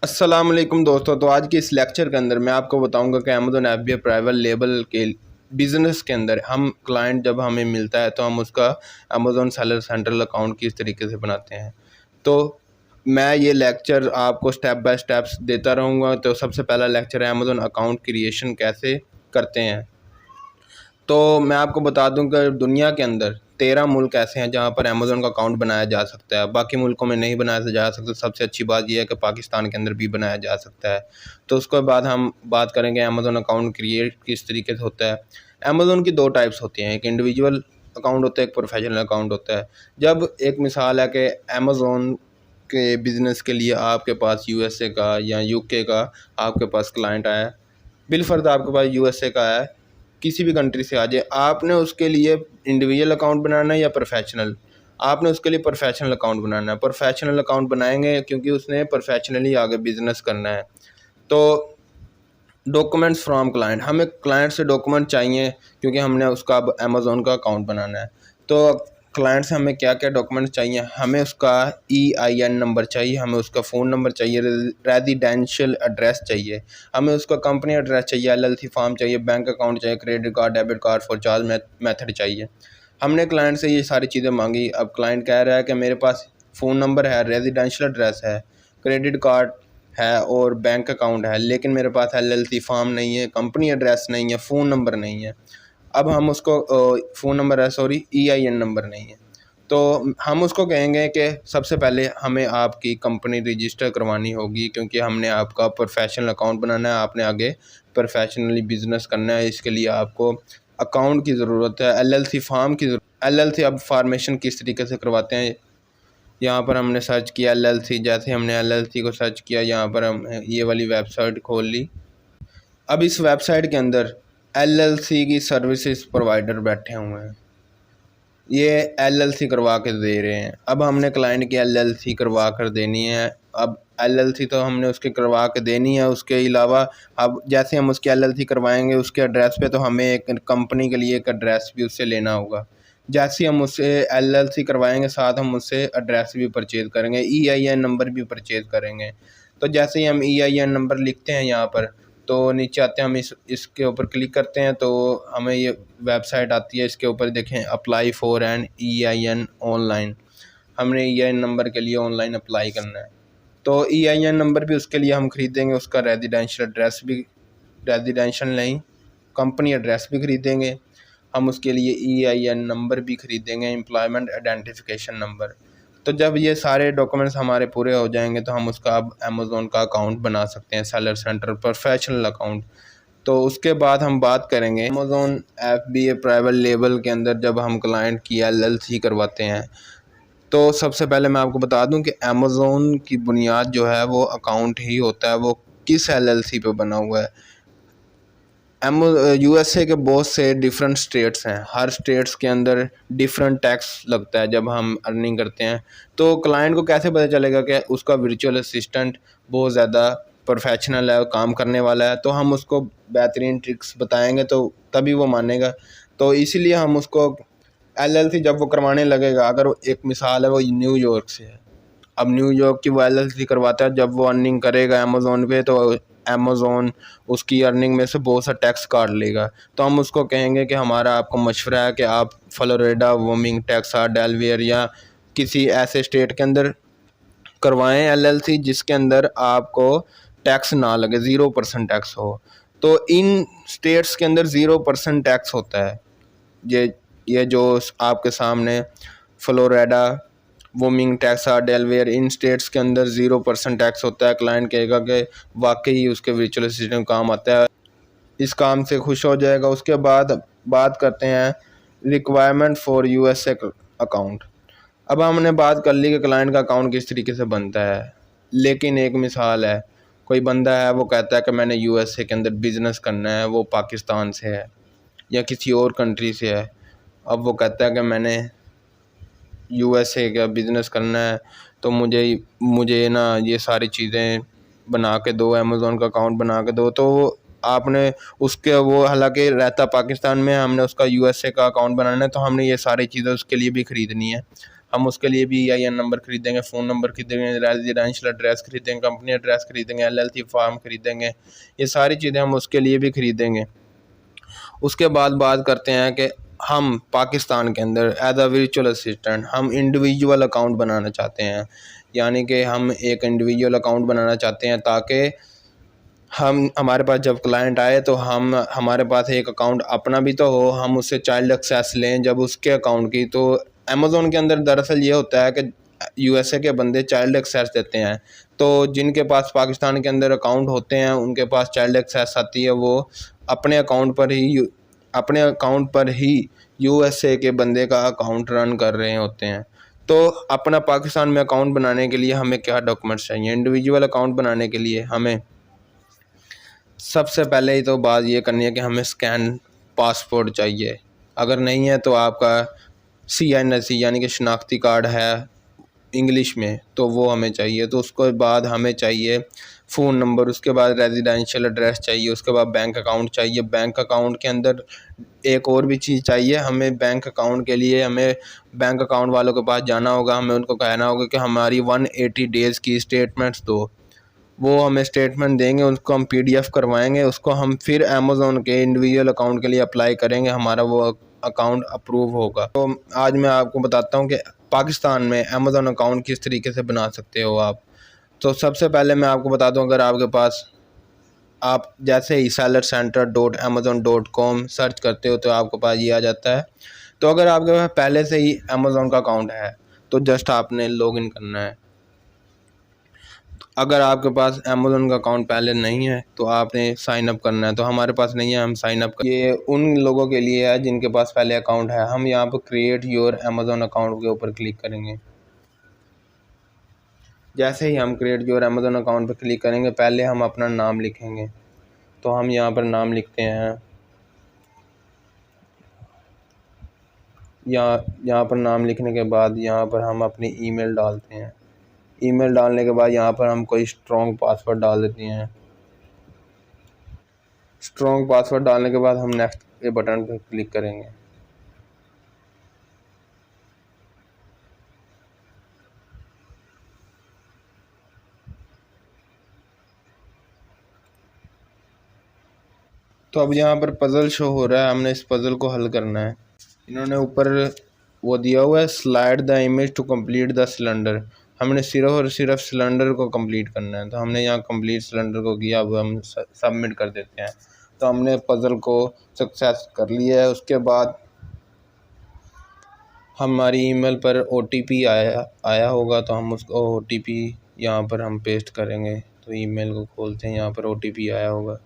अस्सलाम वालेकुम दोस्तों। तो आज के इस लेक्चर के अंदर मैं आपको बताऊंगा कि अमेज़न FBA प्राइवेट लेबल के बिज़नेस के अंदर हम क्लाइंट जब हमें मिलता है तो हम उसका अमेज़न सेलर सेंट्रल अकाउंट किस तरीके से बनाते हैं। तो मैं ये लेक्चर आपको स्टेप बाय स्टेप्स देता रहूँगा। तो सबसे पहला लेक्चर है अमेज़न अकाउंट क्रिएशन कैसे करते हैं। तो मैं आपको बता दूं कि दुनिया के अंदर 13 मुल्क ऐसे हैं जहां पर अमेज़न का अकाउंट बनाया जा सकता है। बाकी मुल्कों में नहीं बनाया जा सकता। सबसे अच्छी बात यह है कि पाकिस्तान के अंदर भी बनाया जा सकता है। तो उसके बाद हम बात करेंगे अमेज़न अकाउंट क्रिएट किस तरीके से होता है। अमेज़न की दो टाइप्स होती हैं, एक इंडिविजुअल अकाउंट होता है, एक प्रोफेशनल अकाउंट होता है। जब एक मिसाल है कि अमेज़न के बिज़नेस के लिए आपके पास USA का या UK का आपके पास क्लाइंट आया, बिलफर्द आपके पास USA का आया, किसी भी कंट्री से आ जाए, आपने उसके लिए इंडिविजुअल अकाउंट बनाना है या प्रोफेशनल। आपने उसके लिए प्रोफेशनल अकाउंट बनाना है। प्रोफेशनल अकाउंट बनाएंगे क्योंकि उसने प्रोफेशनली आगे बिजनेस करना है। तो डॉक्यूमेंट्स फ्रॉम क्लाइंट, हमें क्लाइंट से डॉक्यूमेंट चाहिए क्योंकि हमने उसका अब अमेज़न का अकाउंट बनाना है। तो क्लाइंट से हमें क्या क्या डॉक्यूमेंट्स चाहिए, हमें उसका EIN नंबर चाहिए, हमें उसका फ़ोन नंबर चाहिए, रेजिडेंशियल एड्रेस चाहिए, हमें उसका कंपनी एड्रेस चाहिए, LLC फॉर्म चाहिए, बैंक अकाउंट चाहिए, credit card, debit card for charge method चाहिए। हमने क्लाइंट से ये सारी चीज़ें मांगी। अब क्लाइंट कह रहा है कि मेरे पास फ़ोन नंबर है, रेजिडेंशियल एड्रेस है, क्रेडिट कार्ड है और बैंक अकाउंट है, लेकिन मेरे पास LLC फॉर्म नहीं है, कंपनी एड्रेस नहीं है, फ़ोन नंबर नहीं है। अब हम उसको फ़ोन नंबर है, सॉरी, EIN नंबर नहीं है। तो हम उसको कहेंगे कि सबसे पहले हमें आपकी कंपनी रजिस्टर करवानी होगी क्योंकि हमने आपका प्रोफेशनल अकाउंट बनाना है, आपने आगे प्रोफेशनली बिज़नेस करना है। इसके लिए आपको अकाउंट की ज़रूरत है, LLC फॉर्म की ज़रूरत। LLC अब फार्मेशन किस तरीके से करवाते हैं, यहाँ पर हमने सर्च किया LLC। जैसे हमने LLC को सर्च किया, यहाँ पर हम ये वाली वेबसाइट खोल ली। अब इस वेबसाइट के अंदर LLC की सर्विसेज प्रोवाइडर बैठे हुए हैं, ये LLC करवा के दे रहे हैं। अब हमने क्लाइंट की LLC करवा कर देनी है। अब LLC तो हमने उसके करवा के देनी है, उसके अलावा अब जैसे हम उसकी LLC करवाएंगे उसके एड्रेस पे, तो हमें एक कंपनी के लिए एक एड्रेस भी उससे लेना होगा। जैसे हम उससे LLC करवाएंगे साथ हम उससे एड्रेस भी परचेज़ करेंगे, EIN नंबर भी परचेज़ करेंगे। तो जैसे ही हम EIN नंबर लिखते हैं यहाँ पर, तो नीचे आते हैं, हम इसके ऊपर क्लिक करते हैं तो हमें ये वेबसाइट आती है। इसके ऊपर देखें apply for an EIN online, हमने EIN नंबर के लिए ऑनलाइन अप्लाई करना है। तो EIN नंबर भी उसके लिए हम ख़रीदेंगे, उसका रेजिडेंशियल एड्रेस भी, रेजिडेंशियल नहीं, कंपनी एड्रेस भी ख़रीदेंगे। हम उसके लिए EIN नंबर भी ख़रीदेंगे, एम्प्लॉयमेंट आइडेंटिफिकेशन नंबर। तो जब ये सारे डॉक्यूमेंट्स हमारे पूरे हो जाएंगे तो हम उसका अब अमेज़न का अकाउंट बना सकते हैं, सेलर सेंटर प्रोफेशनल अकाउंट। तो उसके बाद हम बात करेंगे अमेज़न FBA प्राइवेट लेबल के अंदर जब हम क्लाइंट की LLC करवाते हैं। तो सबसे पहले मैं आपको बता दूं कि अमेज़न की बुनियाद जो है वो अकाउंट ही होता है, वो किस LLC पे बना हुआ है। USA के बहुत से डिफरेंट स्टेट्स हैं, हर स्टेट्स के अंदर डिफरेंट टैक्स लगता है जब हम अर्निंग करते हैं। तो क्लाइंट को कैसे पता चलेगा कि उसका वर्चुअल असिस्टेंट बहुत ज़्यादा प्रोफेशनल है, काम करने वाला है। तो हम उसको बेहतरीन ट्रिक्स बताएंगे तो तभी वो मानेगा। तो इसीलिए हम उसको LLC जब वो करवाने लगेगा, अगर एक मिसाल है वो न्यूयॉर्क से है, अब न्यूयॉर्क की वो LLC करवाता है, जब वो अर्निंग करेगा अमेज़न पे तो अमेज़न उसकी अर्निंग में से बहुत सा टैक्स काट लेगा। तो हम उसको कहेंगे कि हमारा आपको मशवरा है कि आप फ्लोरिडा, वोमिंग, टेक्सास, डेलवेयर या किसी ऐसे स्टेट के अंदर करवाएं LLC जिसके अंदर आपको टैक्स ना लगे, 0% टैक्स हो। तो इन स्टेट्स के अंदर 0% टैक्स होता है। ये जो आपके सामने फ्लोरिडा, वोमिंग, टेक्सास, डेलवेयर, इन स्टेट्स के अंदर 0% टैक्स होता है। क्लाइंट कहेगा कि वाकई उसके वर्चुअल असिस्टेंट काम आता है, इस काम से खुश हो जाएगा। उसके बाद बात करते हैं रिक्वायरमेंट फॉर USA अकाउंट। अब हमने बात कर ली कि क्लाइंट का अकाउंट किस तरीके से बनता है, लेकिन एक मिसाल है, कोई बंदा है वो कहता है कि मैंने USA के अंदर बिज़नेस करना है, वो पाकिस्तान से है या किसी और कंट्री से है। अब वो कहता है कि मैंने USA का बिज़नेस करना है, तो मुझे ना ये सारी चीज़ें बना के दो, अमेज़न का अकाउंट बना के दो। तो आपने उसके, वो हालांकि रहता पाकिस्तान में, हमने उसका USA का अकाउंट बनाना है, तो हमने ये सारी चीज़ें उसके लिए भी ख़रीदनी है। हम उसके लिए भी EIN नंबर खरीदेंगे, फ़ोन नंबर खरीदेंगे, रेजिडेंशियल एड्रेस खरीदेंगे, कंपनी एड्रेस खरीदेंगे, LLC फॉर्म खरीदेंगे, ये सारी चीज़ें हम उसके लिए भी खरीदेंगे। उसके बाद बात करते हैं कि हम पाकिस्तान के अंदर एज अ वर्चुअल असिस्टेंट हम इंडिविजुअल अकाउंट बनाना चाहते हैं, यानी कि हम एक इंडिविजुअल अकाउंट बनाना चाहते हैं ताकि हम हमारे पास जब क्लाइंट आए तो हमारे पास एक अकाउंट अपना भी तो हो, हम उससे चाइल्ड एक्सेस लें जब उसके अकाउंट की। तो अमेज़ोन के अंदर दरअसल ये होता है कि USA के बंदे चाइल्ड एक्सेस देते हैं, तो जिनके पास पाकिस्तान के अंदर अकाउंट होते हैं उनके पास चाइल्ड एक्सेस आती है, वो अपने अकाउंट पर ही USA के बंदे का अकाउंट रन कर रहे होते हैं। तो अपना पाकिस्तान में अकाउंट बनाने के लिए हमें क्या डॉक्यूमेंट्स चाहिए? इंडिविजुअल अकाउंट बनाने के लिए हमें सबसे पहले ही तो बात ये करनी है कि हमें स्कैन पासपोर्ट चाहिए। अगर नहीं है तो आपका CNSE यानी कि शनाख्ती कार्ड है इंग्लिश में, तो वो हमें चाहिए। तो उसके बाद हमें चाहिए फ़ोन नंबर, उसके बाद रेजिडेंशियल एड्रेस चाहिए, उसके बाद बैंक अकाउंट चाहिए। बैंक अकाउंट के अंदर एक और भी चीज़ चाहिए हमें। बैंक अकाउंट के लिए हमें बैंक अकाउंट वालों के पास जाना होगा, हमें उनको कहना होगा कि हमारी 180 डेज़ की स्टेटमेंट्स दो। वो हमें स्टेटमेंट देंगे, उसको हम PDF करवाएंगे, उसको हम फिर अमेज़ोन के इंडिविजुअल अकाउंट के लिए अप्लाई करेंगे, हमारा वो अकाउंट अप्रूव होगा। तो आज मैं आपको बताता हूँ कि पाकिस्तान में अमेज़ोन अकाउंट किस तरीके से बना सकते हो आप। तो सबसे पहले मैं आपको बता दूँ, अगर आपके पास आप जैसे ही sellercenter.amazon.com सर्च करते हो तो आपके पास ये आ जाता है। तो अगर आपके पास पहले से ही अमेज़ोन का अकाउंट है तो जस्ट आपने लॉगिन करना है। अगर आपके पास अमेज़ोन का अकाउंट पहले नहीं है तो आपने साइन अप करना है। तो हमारे पास नहीं है, हम साइन अप कर, ये उन लोगों के लिए है जिनके पास पहले अकाउंट है। हम यहाँ पर क्रिएट योर अमेज़ोन अकाउंट के ऊपर क्लिक करेंगे। जैसे ही हम क्रिएट योर अमेज़ोन अकाउंट पर क्लिक करेंगे, पहले हम अपना नाम लिखेंगे। तो हम यहाँ पर नाम लिखते हैं, यहाँ पर नाम लिखने के बाद यहाँ पर हम अपनी ईमेल डालते हैं। ईमेल डालने के बाद यहाँ पर हम कोई स्ट्रॉन्ग पासवर्ड डाल देते हैं। स्ट्रॉन्ग पासवर्ड डालने के बाद हम नेक्स्ट के बटन पर क्लिक करेंगे। तो अब यहाँ पर पज़ल शो हो रहा है, हमने इस पज़ल को हल करना है। इन्होंने ऊपर वो दिया हुआ है, slide the image to complete the cylinder. हमने सिर्फ और सिर्फ सिलेंडर को कंप्लीट करना है। तो हमने यहाँ कंप्लीट सिलेंडर को किया, अब हम सबमिट कर देते हैं। तो हमने पज़ल को सक्सेस कर लिया है। उसके बाद हमारी ईमेल पर OTP आया होगा, तो हम उसको OTP यहाँ पर हम पेस्ट करेंगे। तो ईमेल को खोलते हैं, यहाँ पर OTP आया होगा।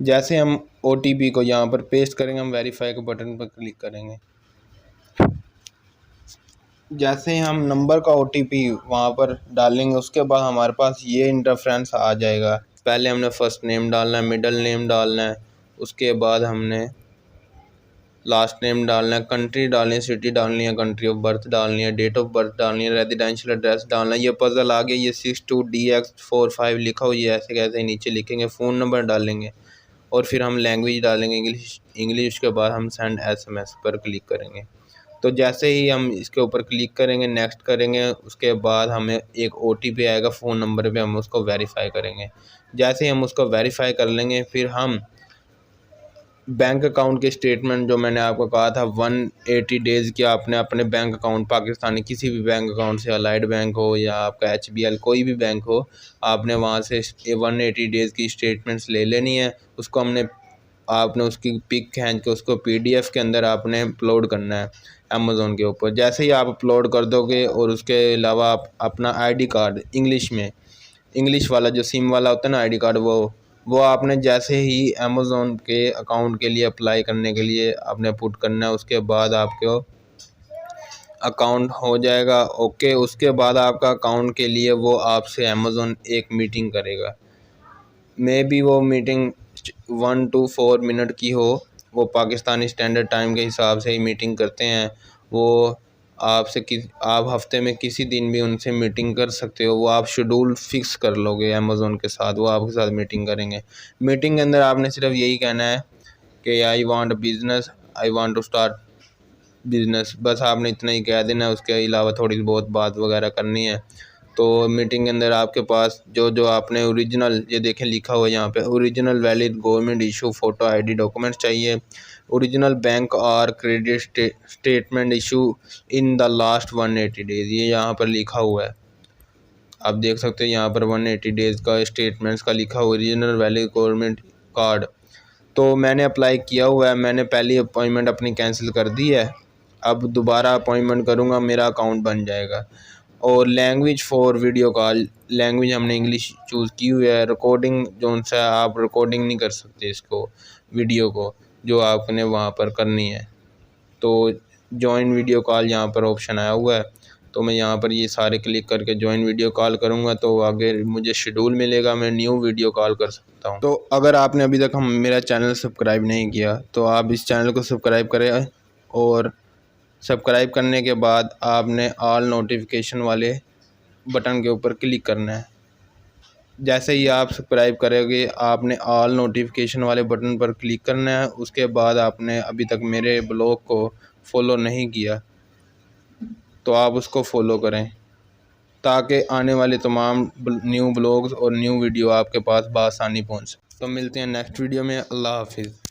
जैसे हम OTP को यहाँ पर पेस्ट करेंगे, हम वेरीफाई के बटन पर क्लिक करेंगे। जैसे ही हम नंबर का OTP वहाँ पर डालेंगे, उसके बाद हमारे पास ये इंटरफ्रेंस आ जाएगा। पहले हमने फर्स्ट नेम डालना है, मिडिल नेम डालना है, उसके बाद हमने लास्ट नेम डालना है, कंट्री डालनी है, सिटी डालनी है, कंट्री ऑफ बर्थ डालनी है, डेट ऑफ बर्थ डालनी है, रेजिडेंशियल एड्रेस डालना है। ये पज़ल आ गया, ये 62DX45 लिखा हुआ, ये ऐसे कैसे नीचे लिखेंगे। फ़ोन नंबर डालेंगे और फिर हम लैंग्वेज डालेंगे इंग्लिश के बाद हम सेंड SMS पर क्लिक करेंगे। तो जैसे ही हम इसके ऊपर क्लिक करेंगे, नेक्स्ट करेंगे, उसके बाद हमें एक OTP आएगा फ़ोन नंबर पे, हम उसको वेरीफाई करेंगे। जैसे ही हम उसको वेरीफाई कर लेंगे, फिर हम बैंक अकाउंट के स्टेटमेंट, जो मैंने आपको कहा था 180 डेज़ की, आपने अपने बैंक अकाउंट पाकिस्तानी किसी भी बैंक अकाउंट से, अलाइड बैंक हो या आपका HBL कोई भी बैंक हो, आपने वहाँ से 180 डेज़ की स्टेटमेंट्स ले लेनी है। उसको आपने उसकी पिक खींच के उसको PDF के अंदर आपने अपलोड करना है अमेज़ोन के ऊपर। जैसे ही आप अपलोड कर दोगे, और उसके अलावा आप अपना ID कार्ड इंग्लिश वाला जो सिम वाला होता है ना ID कार्ड, वो आपने जैसे ही अमेज़ोन के अकाउंट के लिए अप्लाई करने के लिए आपने पुट करना है। उसके बाद आपको अकाउंट हो जाएगा ओके। उसके बाद आपका अकाउंट के लिए वो आपसे अमेज़ोन एक मीटिंग करेगा। मे बी वो मीटिंग 1 to 4 मिनट की हो, वो पाकिस्तानी स्टैंडर्ड टाइम के हिसाब से ही मीटिंग करते हैं। वो आप हफ्ते में किसी दिन भी उनसे मीटिंग कर सकते हो। वो आप शेड्यूल फिक्स कर लोगे अमेज़ोन के साथ, वो आपके साथ मीटिंग करेंगे। मीटिंग के अंदर आपने सिर्फ यही कहना है कि I want business, I want to start business, बस आपने इतना ही कह देना है। उसके अलावा थोड़ी बहुत बात वगैरह करनी है। तो मीटिंग के अंदर आपके पास जो जो आपने ओरिजिनल, ये देखें लिखा हुआ है यहाँ पे, original valid government issue photo ID documents चाहिए। ओरिजिनल बैंक और credit statement issue in the last 180 days, ये यहाँ पर लिखा हुआ है। आप देख सकते हैं यहाँ पर 180 डेज़ का स्टेटमेंट्स का लिखा हुआ, ओरिजिनल वैलिड गवर्नमेंट कार्ड। तो मैंने अप्लाई किया हुआ है, मैंने पहली अपॉइंटमेंट अपनी कैंसिल कर दी है। अब दोबारा अपॉइंटमेंट करूँगा, मेरा अकाउंट बन जाएगा। और language for video call, language हमने इंग्लिश चूज़ की हुई है। रिकॉर्डिंग जो सा आप रिकॉर्डिंग नहीं कर सकते इसको, वीडियो को, जो आपने वहाँ पर करनी है। तो जॉइन वीडियो कॉल यहाँ पर ऑप्शन आया हुआ है, तो मैं यहाँ पर ये सारे क्लिक करके जॉइन वीडियो कॉल करूँगा तो आगे मुझे शेड्यूल मिलेगा, मैं न्यू वीडियो कॉल कर सकता हूँ। तो अगर आपने अभी तक मेरा चैनल सब्सक्राइब नहीं किया तो आप इस चैनल को सब्सक्राइब करें, और सब्सक्राइब करने के बाद आपने ऑल नोटिफिकेशन वाले बटन के ऊपर क्लिक करना है। जैसे ही आप सब्सक्राइब करोगे आपने ऑल नोटिफिकेशन वाले बटन पर क्लिक करना है। उसके बाद आपने अभी तक मेरे ब्लॉग को फॉलो नहीं किया तो आप उसको फॉलो करें, ताकि आने वाले तमाम न्यू ब्लॉग्स और न्यू वीडियो आपके पास बआसानी पहुँच। तो मिलते हैं नेक्स्ट वीडियो में। अल्लाह हाफिज़।